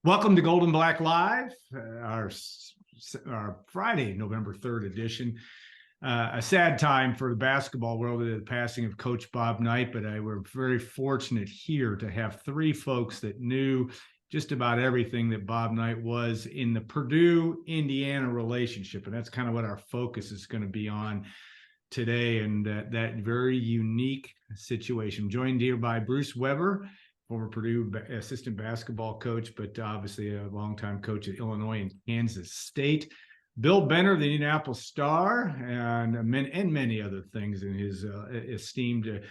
Welcome to Gold and Black Live, our Friday, November 3rd edition. A sad time for the basketball world, the passing of Coach Bob Knight, but we're very fortunate here to have three folks that knew just about everything that Bob Knight was in the Purdue-Indiana relationship, and that's kind of what our focus is going to be on today, and that very unique situation. I'm joined here by Bruce Weber, former Purdue assistant basketball coach, but obviously a longtime coach at Illinois and Kansas State. Bill Benner, the Indianapolis Star, and many other things in his esteemed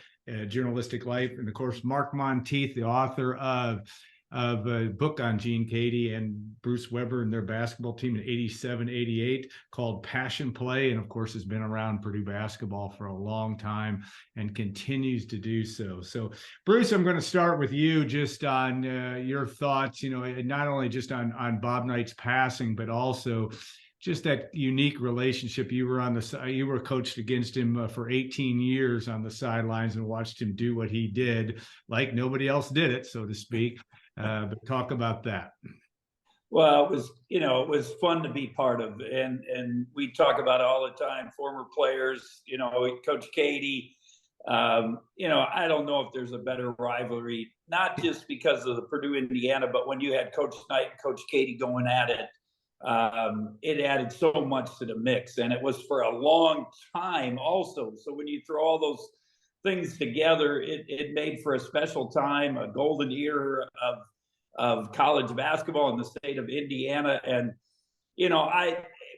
journalistic life. And of course, Mark Montieth, the author of a book on Gene Keady and Bruce Weber and their basketball team in '87, '88 called Passion Play, and of course has been around Purdue basketball for a long time and continues to do so. So Bruce, I'm going to start with you just on your thoughts, not only just on Bob Knight's passing, but also just that unique relationship. You were coached against him for 18 years on the sidelines and watched him do what he did, like nobody else did it, so to speak. But talk about that. Well, it was fun to be part of, and we talk about it all the time. Former players, Coach Keady. I don't know if there's a better rivalry, not just because of the Purdue Indiana, but when you had Coach Knight and Coach Keady going at it, it added so much to the mix, and it was for a long time also. So when you throw all those things together, it made for a special time, a golden era of college basketball in the state of Indiana. And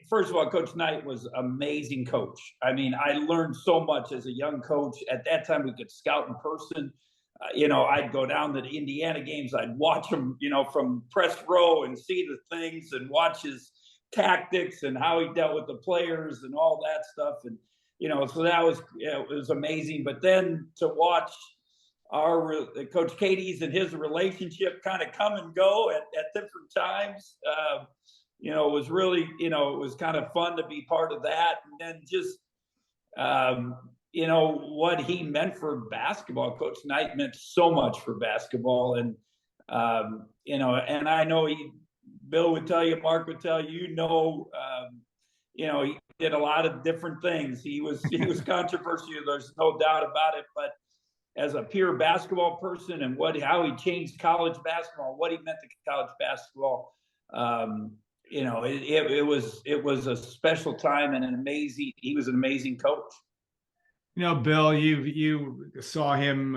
first of all, Coach Knight was amazing coach. I mean, I learned so much as a young coach. At that time, we could scout in person. I'd go down to the Indiana games. I'd watch them, from press row and see the things and watch his tactics and how he dealt with the players and all that stuff. And, so that it was amazing. But then to watch our Coach Keady's and his relationship kind of come and go at different times, it was really, it was kind of fun to be part of that. And then just, what he meant for basketball. Coach Knight meant so much for basketball. And, and I know Bill would tell you, Mark would tell you, he did a lot of different things. He was controversial. There's no doubt about it. But as a pure basketball person and how he changed college basketball, what he meant to college basketball, it was a special time and he was an amazing coach. Bill, you saw him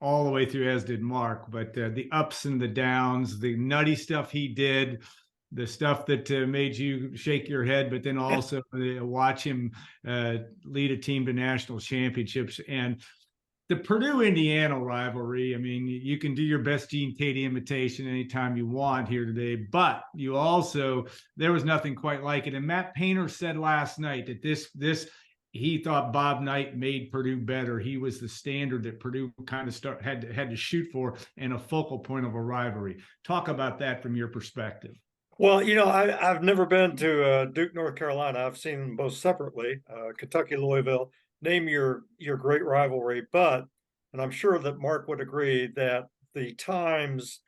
all the way through, as did Mark, but the ups and the downs, the nutty stuff he did, the stuff that made you shake your head, but then also watch him lead a team to national championships. And the Purdue-Indiana rivalry, I mean, you can do your best Gene Keady imitation anytime you want here today, but there was nothing quite like it. And Matt Painter said last night that he thought Bob Knight made Purdue better. He was the standard that Purdue kind of had to shoot for and a focal point of a rivalry. Talk about that from your perspective. Well, I've never been to Duke, North Carolina. I've seen them both separately. Kentucky, Louisville. Name your great rivalry, and I'm sure that Mark would agree that the times,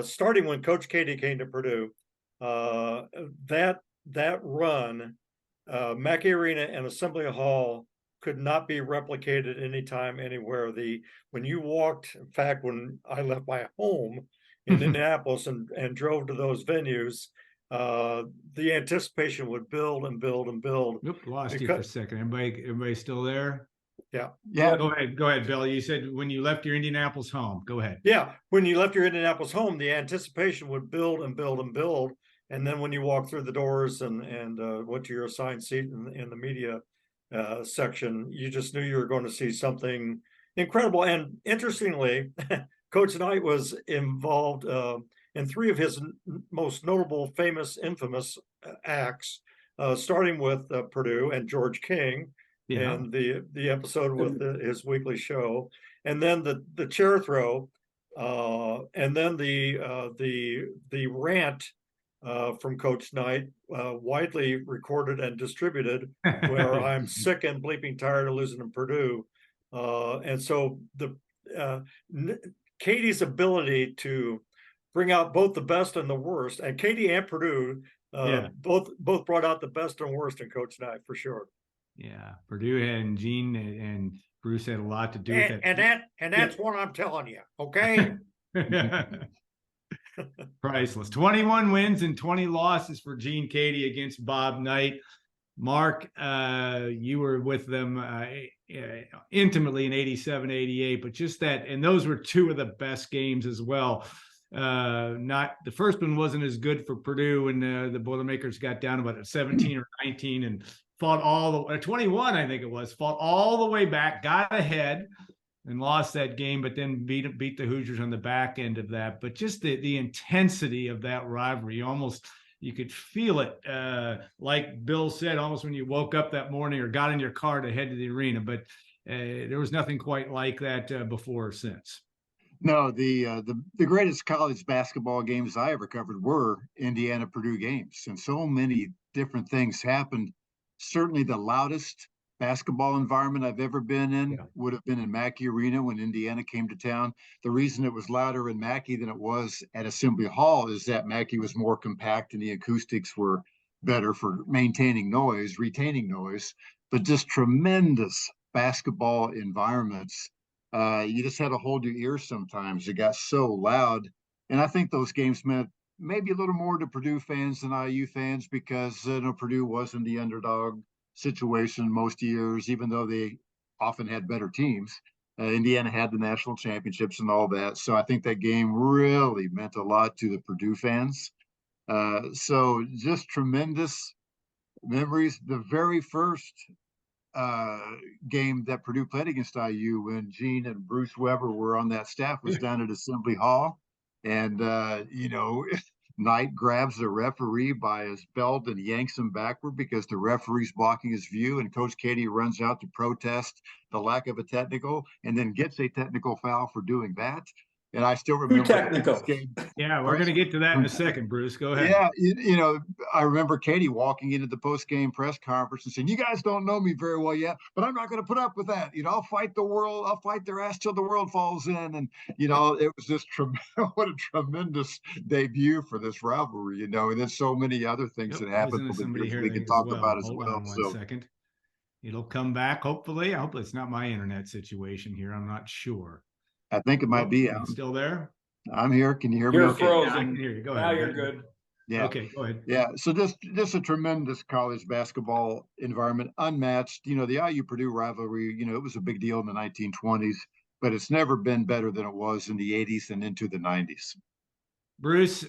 starting when Coach Keady came to Purdue, that run. Mackey Arena and Assembly Hall could not be replicated anytime, anywhere. When you walked, in fact, when I left my home in Indianapolis and drove to those venues, the anticipation would build and build and build. Nope, lost you for a second. Everybody still there? Yeah. Go ahead, Bill. You said when you left your Indianapolis home. Go ahead. Yeah, when you left your Indianapolis home, the anticipation would build and build and build. And then when you walk through the doors and went to your assigned seat in the media section, you just knew you were going to see something incredible. And interestingly, Coach Knight was involved in three of his most notable, infamous acts, starting with Purdue and George King, and the episode with his weekly show, and then the chair throw, and then the rant from Coach Knight, widely recorded and distributed, where I'm sick and bleeping tired of losing to Purdue. And so Keady's ability to bring out both the best and the worst. And Katie and Purdue, Yeah. both brought out the best and worst in Coach Knight for sure. Yeah. Purdue and Gene and Bruce had a lot to do with it. And that's what I'm telling you. Okay. Priceless. 21 wins and 20 losses for Gene Katie against Bob Knight. Mark, you were with them intimately in 87, 88, but just that, and those were two of the best games as well. Not the first one wasn't as good for Purdue, and the Boilermakers got down about 17 or 19 and fought all the 21, I think it was, fought all the way back, got ahead and lost that game, but then beat the Hoosiers on the back end of that. But just the intensity of that rivalry, you could feel it, like Bill said, almost when you woke up that morning or got in your car to head to the arena. But there was nothing quite like that before or since. No, the greatest college basketball games I ever covered were Indiana Purdue games, and so many different things happened. Certainly, the loudest basketball environment I've ever been in would have been in Mackey Arena when Indiana came to town. The reason it was louder in Mackey than it was at Assembly Hall is that Mackey was more compact and the acoustics were better for maintaining noise, retaining noise, but just tremendous basketball environments. You just had to hold your ears sometimes. It got so loud. And I think those games meant maybe a little more to Purdue fans than IU fans because Purdue wasn't the underdog situation most years, even though they often had better teams. Indiana had the national championships and all that. So I think that game really meant a lot to the Purdue fans. So just tremendous memories. The very first game that Purdue played against IU when Gene and Bruce Weber were on that staff was down at Assembly Hall. And, Knight grabs the referee by his belt and yanks him backward because the referee's blocking his view. And Coach Katie runs out to protest the lack of a technical and then gets a technical foul for doing that. And I still remember technical. Yeah, we're going to get to that in a second, Bruce. Go ahead. Yeah, I remember Katie walking into the post-game press conference and saying, "You guys don't know me very well yet, but I'm not going to put up with that. I'll fight the world. I'll fight their ass till the world falls in." And it was just what a tremendous debut for this rivalry. And there's so many other things that happened we can talk about as well. Hold on one second. It'll come back. Hopefully. I hope it's not my internet situation here. I'm not sure. I think it might be. Still there? I'm here. Can you hear me? You're okay? frozen. Yeah, I can hear you. Go ahead. Now you're good. Yeah. Okay, go ahead. Yeah. So just a tremendous college basketball environment, unmatched. The IU Purdue rivalry, it was a big deal in the 1920s, but it's never been better than it was in the 80s and into the 90s. Bruce,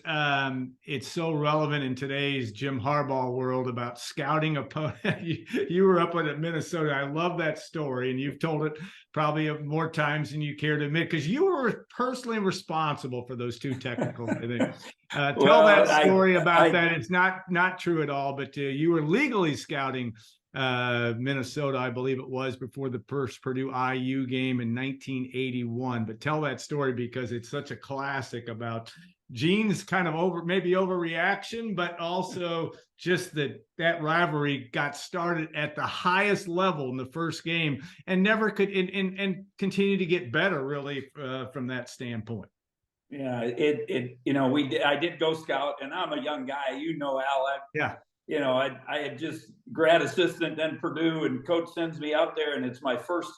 it's so relevant in today's Jim Harbaugh world about scouting opponent. You were up at Minnesota. I love that story, and you've told it probably more times than you care to admit because you were personally responsible for those two technicals. I think. Tell that story about that. It's not true at all, but you were legally scouting Minnesota, I believe it was, before the first Purdue IU game in 1981. But tell that story because it's such a classic about Gene's kind of overreaction, but also just that rivalry got started at the highest level in the first game and never could and continue to get better really from that standpoint. Yeah, I did go scout, and I'm a young guy, Al. I had just grad assistant, then Purdue, and coach sends me out there, and it's my first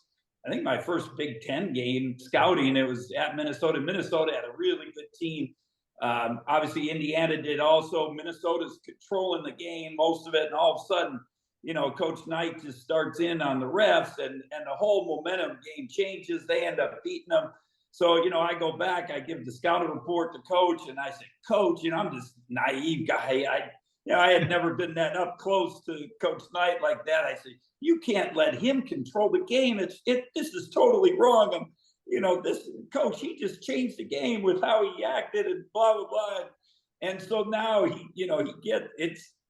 Big Ten game scouting. It was at Minnesota. Minnesota had a really good team. Obviously Indiana did also. Minnesota's controlling the game, most of it. And all of a sudden, Coach Knight just starts in on the refs and the whole momentum game changes. They end up beating them. So, I go back, I give the scouting report to coach and I say, "Coach, I'm just naive guy. I had never been that up close to Coach Knight like that. I say, you can't let him control the game. This is totally wrong. This coach, he just changed the game with how he acted and blah, blah, blah. And so now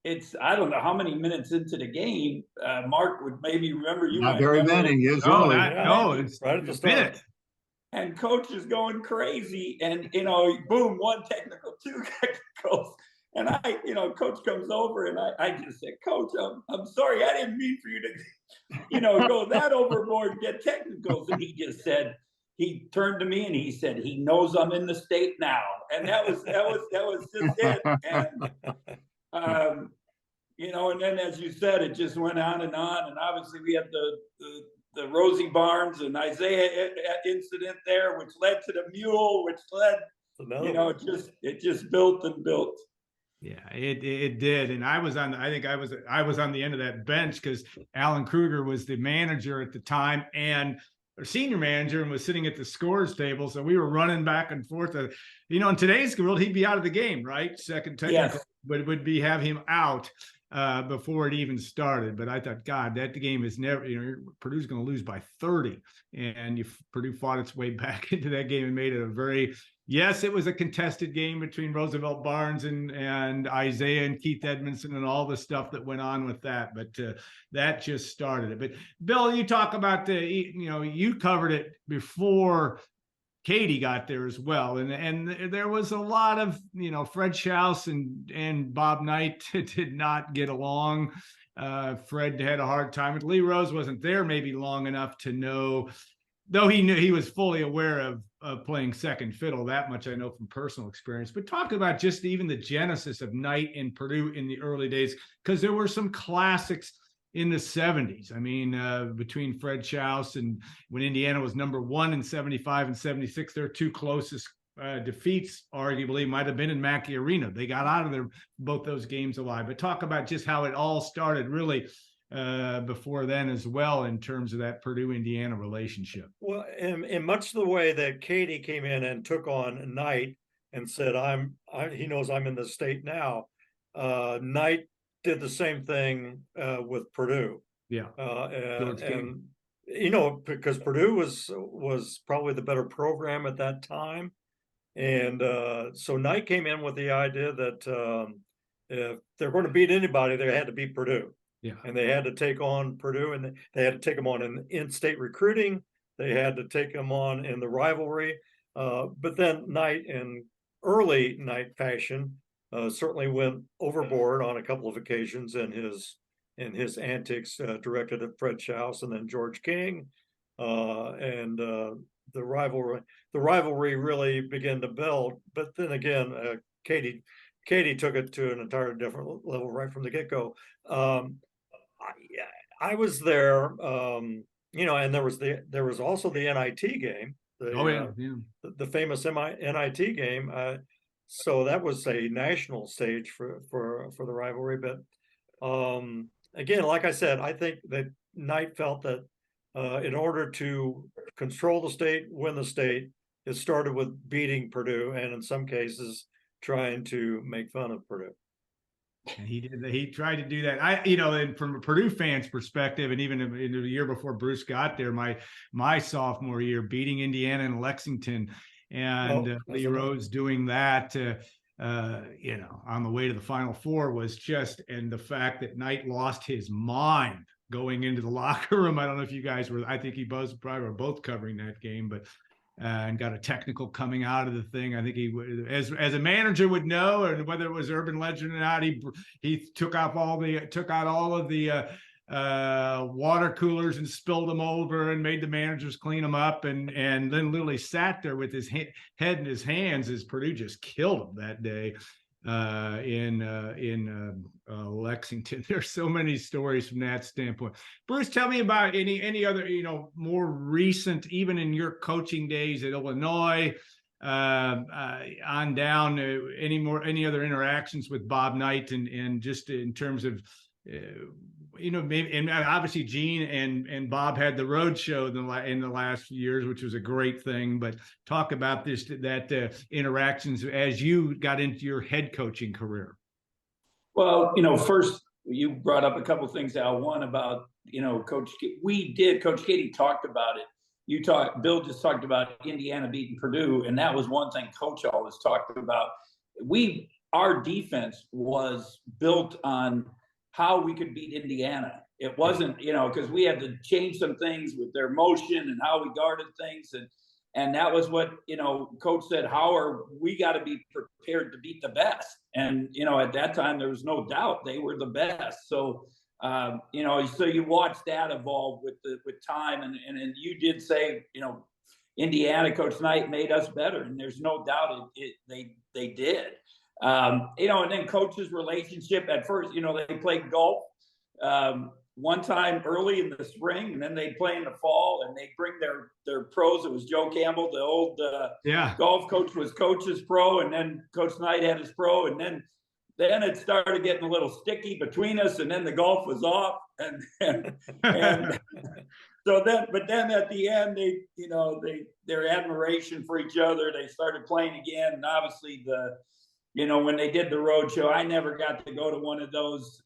it's I don't know how many minutes into the game, Mark would maybe remember. Not very many. It's right at the start. And coach is going crazy and, boom, one technical, two technicals. And coach comes over and I just said, "Coach, I'm sorry. I didn't mean for you to, go that overboard and get technicals." And he just said, he turned to me and he said, "He knows I'm in the state now," and that was just it. And and then as you said, it just went on, and obviously we had the Rosie Barnes and Isaiah incident there, which led to the mule, which led, it just built and built. Yeah, it did, and I was on the end of that bench because Alan Kruger was the manager at the time and senior manager, and was sitting at the scores table. So we were running back and forth. In today's world, he'd be out of the game, right? Second technical, but it would have him out before it even started. But I thought, God, that game is never. Purdue's going to lose by 30, and Purdue fought its way back into that game and made it a very. Yes, it was a contested game between Roosevelt Barnes and Isaiah and Keith Edmondson and all the stuff that went on with that. But that just started it. But Bill, you talk about you covered it before Katie got there as well. And there was a lot of, Fred Schaus and Bob Knight did not get along. Fred had a hard time. Lee Rose wasn't there maybe long enough to know, though he was fully aware of playing second fiddle. That much I know from personal experience. But talk about just even the genesis of Knight and Purdue in the early days, because there were some classics in the 70s. I mean, between Fred Schaus and when Indiana was number 1 in 75 and 76, their two closest defeats arguably might have been in Mackey Arena. They got out of both those games alive. But talk about just how it all started really before then as well, in terms of that Purdue-Indiana relationship. Well, in much the way that Katie came in and took on Knight and said, he knows I'm in the state now. Knight did the same thing with Purdue. Yeah. And because Purdue was probably the better program at that time. And so Knight came in with the idea that if they're going to beat anybody, they had to beat Purdue. Yeah. And they had to take on Purdue, and they had to take them on in state recruiting. They had to take them on in the rivalry. But then Knight, in early Knight fashion, certainly went overboard on a couple of occasions in his antics directed at Fred Schaus and then George King. And the rivalry really began to build. But then again, Katie took it to an entirely different level right from the get-go. I was there, and there was also the NIT game. The famous NIT game. So that was a national stage for the rivalry. But again, like I said, I think that Knight felt that in order to control the state, win the state, it started with beating Purdue, and in some cases trying to make fun of Purdue. And he tried to do that. And from a Purdue fan's perspective, and even in the year before Bruce got there, my sophomore year, beating Indiana and Lexington, and Lee Rose doing that, on the way to the Final Four was just, and the fact that Knight lost his mind going into the locker room. I don't know if you guys were. I think probably were both covering that game, but. And got a technical coming out of the thing. I think he, as a manager, would know, and whether it was urban legend or not, he took out all of the water coolers and spilled them over and made the managers clean them up, and then literally sat there with his head in his hands as Purdue just killed him that day in Lexington. There's so many stories from that standpoint. Bruce, tell me about any other, more recent, even in your coaching days at Illinois, on down, any other interactions with Bob Knight, and just in terms of, maybe, and obviously Gene and Bob had the road show in the last few years, which was a great thing. But talk about that interactions as you got into your head coaching career. Well, first you brought up a couple of things, Al. One about Coach Katie talked about it. Bill just talked about Indiana beating Purdue, and that was one thing Coach always talked about. Our defense was built on how we could beat Indiana. It wasn't, because we had to change some things with their motion and how we guarded things. And that was what, Coach said, we got to be prepared to beat the best. And, at that time, there was no doubt they were the best. So, so you watch that evolve with time. And you did say, Indiana, Coach Knight made us better, and there's no doubt they did. And then coaches' relationship at first, they played golf one time early in the spring, and then they play in the fall, and they bring their pros. It was Joe Campbell, the old golf coach, was coach's pro, and then Coach Knight had his pro, and then it started getting a little sticky between us, and then the golf was off, and so then at the end, their admiration for each other, they started playing again, and obviously when they did the road show, I never got to go to one of those.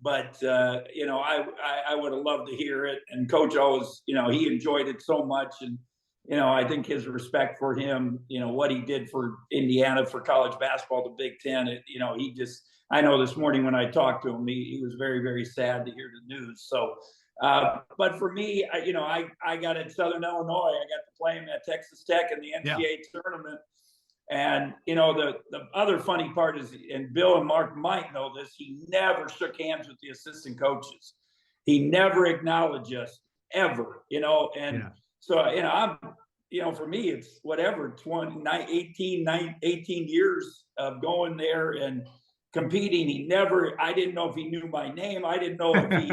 But I would have loved to hear it. And Coach always, he enjoyed it so much. And, I think his respect for him, what he did for Indiana, for college basketball, the Big Ten, I know this morning when I talked to him, he was very, very sad to hear the news. So, but for me, I got at Southern Illinois. I got to play him at Texas Tech in the NCAA tournament. And, the other funny part is, and Bill and Mark might know this, he never shook hands with the assistant coaches. He never acknowledged us, ever, so, I'm, for me, it's whatever, 18 years of going there and competing. I didn't know if he knew my name. I didn't know if he,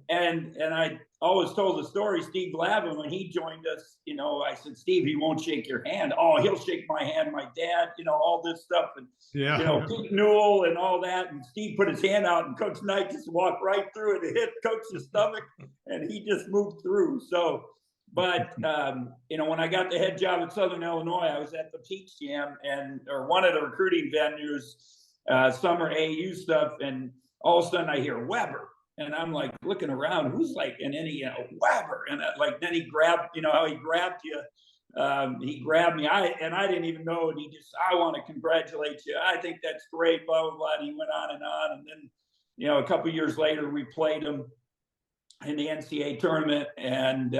and I always told the story, Steve Lavin, when he joined us, I said, Steve, he won't shake your hand. Oh, he'll shake my hand, my dad, all this stuff. And, Pete Newell and all that. And Steve put his hand out, and Coach Knight just walked right through it and hit Coach's stomach, and he just moved through. So, but, when I got the head job at Southern Illinois, I was at the Peach Jam or one of the recruiting venues, summer AU stuff. And all of a sudden I hear Weber. And I'm like looking around, who's and then Weber. And then he grabbed, how he grabbed you. He grabbed me. I didn't even know. And I want to congratulate you. I think that's great, blah, blah, blah. And he went on. And then, a couple of years later, we played him in the NCAA tournament. And,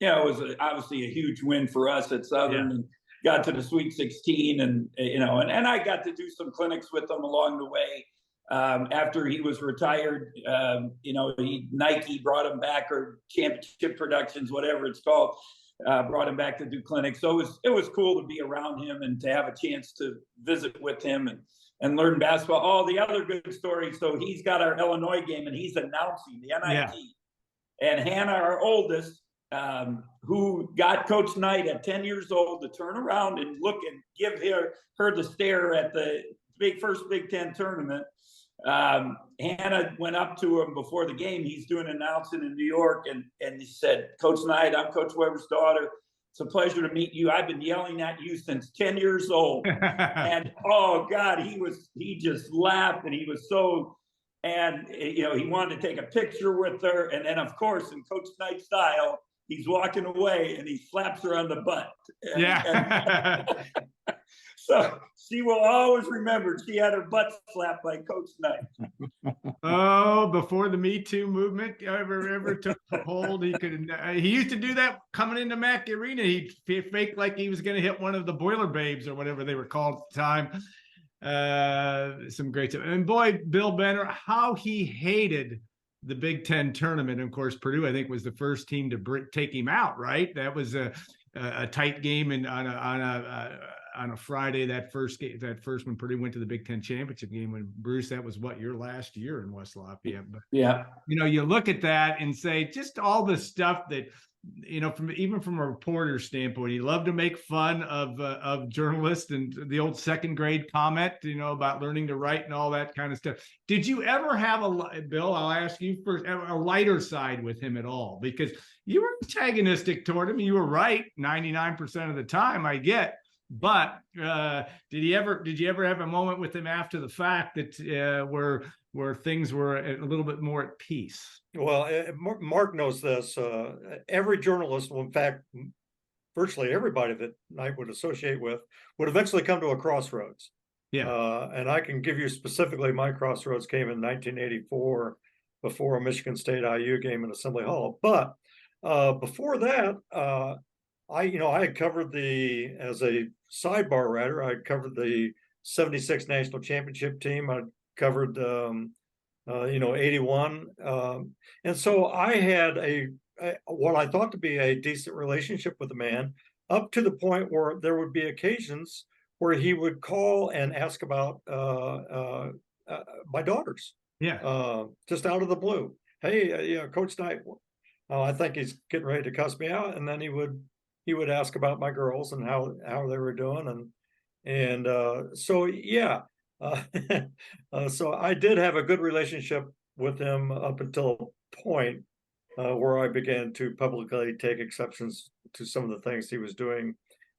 it was obviously a huge win for us at Southern. And got to the Sweet 16. And I got to do some clinics with him along the way. After he was retired, Nike brought him back, or Championship Productions, whatever it's called, brought him back to do clinics. So it was cool to be around him and to have a chance to visit with him and learn basketball. Oh, the other good story. So he's got our Illinois game, and he's announcing the NIT. And Hannah, our oldest, who got Coach Knight at 10 years old to turn around and look and give her the stare at the first Big Ten tournament. Hannah went up to him before the game. He's doing announcing in New York, and he said, Coach Knight, I'm Coach Weber's daughter. It's a pleasure to meet you. I've been yelling at you since 10 years old. And oh God, he just laughed, and he was so, and he wanted to take a picture with her. And then of course, in Coach Knight style, he's walking away and he slaps her on the butt. So she will always remember she had her butt slapped by Coach Knight. Oh, before the Me Too movement ever took hold, he used to do that coming into Mack Arena. He'd fake like he was going to hit one of the Boiler Babes or whatever they were called at the time. Some great stuff. And boy, Bill Benner, how he hated the Big Ten tournament. And of course, Purdue, I think, was the first team to take him out, right? That was a tight game and on a Friday, that first when Purdue went to the Big Ten championship game. When Bruce, that was your last year in West Lafayette. But you look at that and say, just all the stuff that, from a reporter standpoint, he loved to make fun of journalists and the old second grade comment, about learning to write and all that kind of stuff. Did you ever have Bill, I'll ask you first, a lighter side with him at all? Because you were antagonistic toward him. You were right 99% of the time, I get. But did you ever have a moment with him after the fact that where things were a little bit more at peace? Well, Mark knows this. Every journalist, well, in fact, virtually everybody that Knight would associate with, would eventually come to a crossroads. And I can give you specifically, my crossroads came in 1984 before a Michigan State IU game in Assembly Hall. But before that, I had covered as a sidebar writer, I covered the 76 national championship team. I covered, 81. And so I had what I thought to be a decent relationship with the man up to the point where there would be occasions where he would call and ask about my daughters, Yeah. just out of the blue. Hey, Coach Knight, I think he's getting ready to cuss me out, and then he would ask about my girls and how they were doing, and so yeah, so I did have a good relationship with him up until a point where I began to publicly take exceptions to some of the things he was doing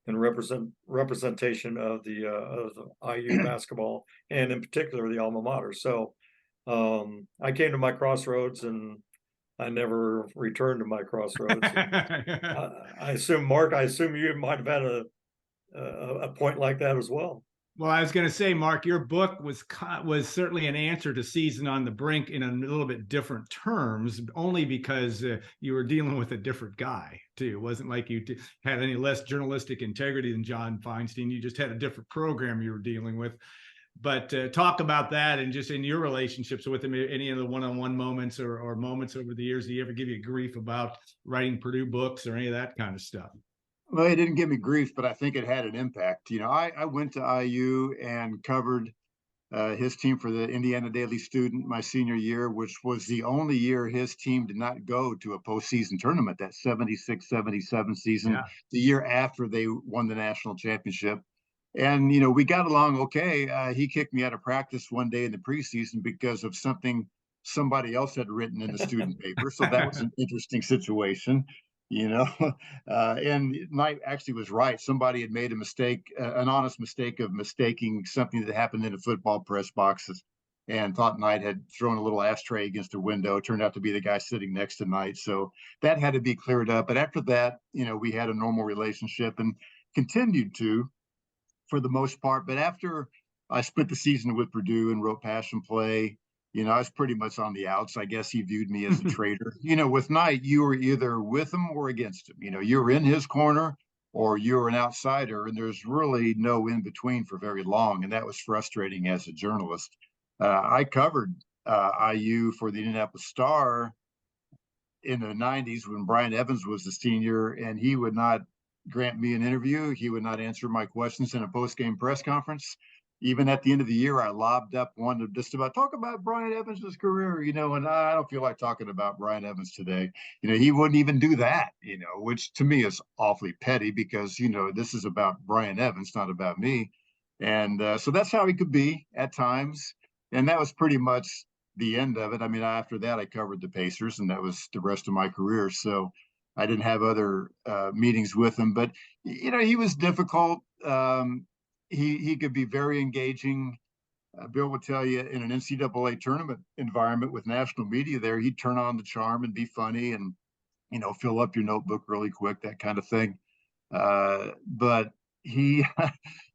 in representation of the IU basketball, and in particular the alma mater. So I came to my crossroads, and I never returned to my crossroads. I assume, Mark, you might have had a point like that as well. Well, I was going to say, Mark, your book was certainly an answer to Season on the Brink in a little bit different terms, only because you were dealing with a different guy, too. It wasn't like you had any less journalistic integrity than John Feinstein. You just had a different program you were dealing with. But talk about that, and just in your relationships with him, any of the one-on-one moments or moments over the years. Did he ever give you grief about writing Purdue books or any of that kind of stuff? Well, it didn't give me grief, but I think it had an impact. I went to IU and covered his team for the Indiana Daily Student my senior year, which was the only year his team did not go to a postseason tournament, that 76-77 season, Yeah. the year after they won the national championship. And, we got along okay. He kicked me out of practice one day in the preseason because of something somebody else had written in the student paper. So that was an interesting situation. And Knight actually was right. Somebody had made a mistake, an honest mistake of mistaking something that happened in the football press boxes, and thought Knight had thrown a little ashtray against a window. It turned out to be the guy sitting next to Knight. So that had to be cleared up. But after that, we had a normal relationship and continued to, for the most part. But after I split the season with Purdue and wrote Passion Play, I was pretty much on the outs. I guess he viewed me as a traitor. With Knight, you were either with him or against him. You were in his corner or you were an outsider, and there's really no in between for very long. And that was frustrating as a journalist. I covered IU for the Indianapolis Star in the 90s when Brian Evans was the senior, and he would not grant me an interview. He would not answer my questions in a post-game press conference. Even at the end of the year, I lobbed up one to just about talk about Brian Evans' career, and I don't feel like talking about Brian Evans today. He wouldn't even do that, which to me is awfully petty because, this is about Brian Evans, not about me. And so that's how he could be at times. And that was pretty much the end of it. I mean, after that, I covered the Pacers, and that was the rest of my career. So I didn't have other meetings with him, but, he was difficult. He could be very engaging. Bill would tell you in an NCAA tournament environment with national media there, he'd turn on the charm and be funny and, fill up your notebook really quick, that kind of thing. But he,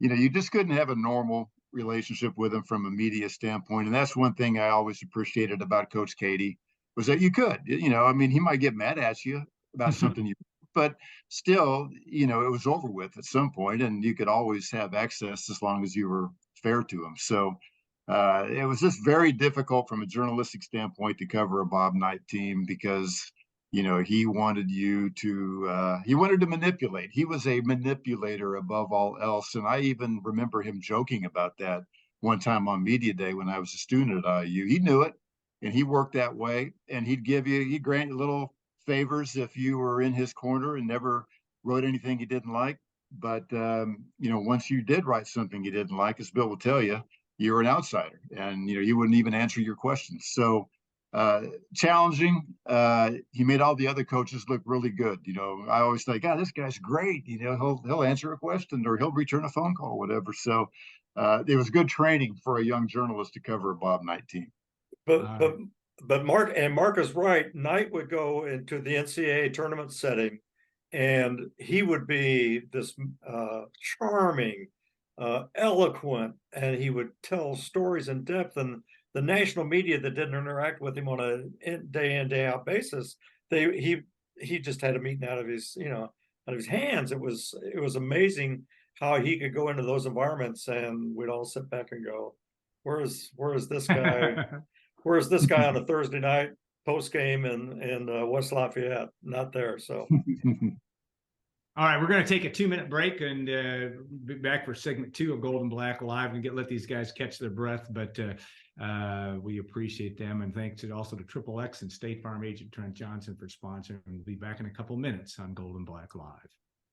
you just couldn't have a normal relationship with him from a media standpoint. And that's one thing I always appreciated about Coach Katie was that you could, he might get mad at you about something but still, it was over with at some point, and you could always have access as long as you were fair to him. So it was just very difficult from a journalistic standpoint to cover a Bob Knight team because, he wanted he wanted to manipulate. He was a manipulator above all else. And I even remember him joking about that one time on Media Day when I was a student at IU. He knew it, and he worked that way, and he'd grant you little favors if you were in his corner and never wrote anything you didn't like. But, once you did write something you didn't like, as Bill will tell you, you were an outsider and, he wouldn't even answer your questions. So challenging. He made all the other coaches look really good. I always think, God, this guy's great. He'll answer a question or he'll return a phone call, whatever. So it was good training for a young journalist to cover a Bob Knight team. But Mark is right. Knight would go into the NCAA tournament setting, and he would be this charming, eloquent, and he would tell stories in depth. And the national media that didn't interact with him on a day in, day out basis, he just had them eaten out of his hands. It was amazing how he could go into those environments, and we'd all sit back and go, where is this guy? Where's this guy on a Thursday night post game in West Lafayette? Not there. So All right, we're going to take a 2-minute break and be back for segment 2 of Gold and Black Live and let these guys catch their breath. But we appreciate them, and thanks also to Triple X and State Farm agent Trent Johnson for sponsoring. We'll be back in a couple minutes on Gold and Black Live.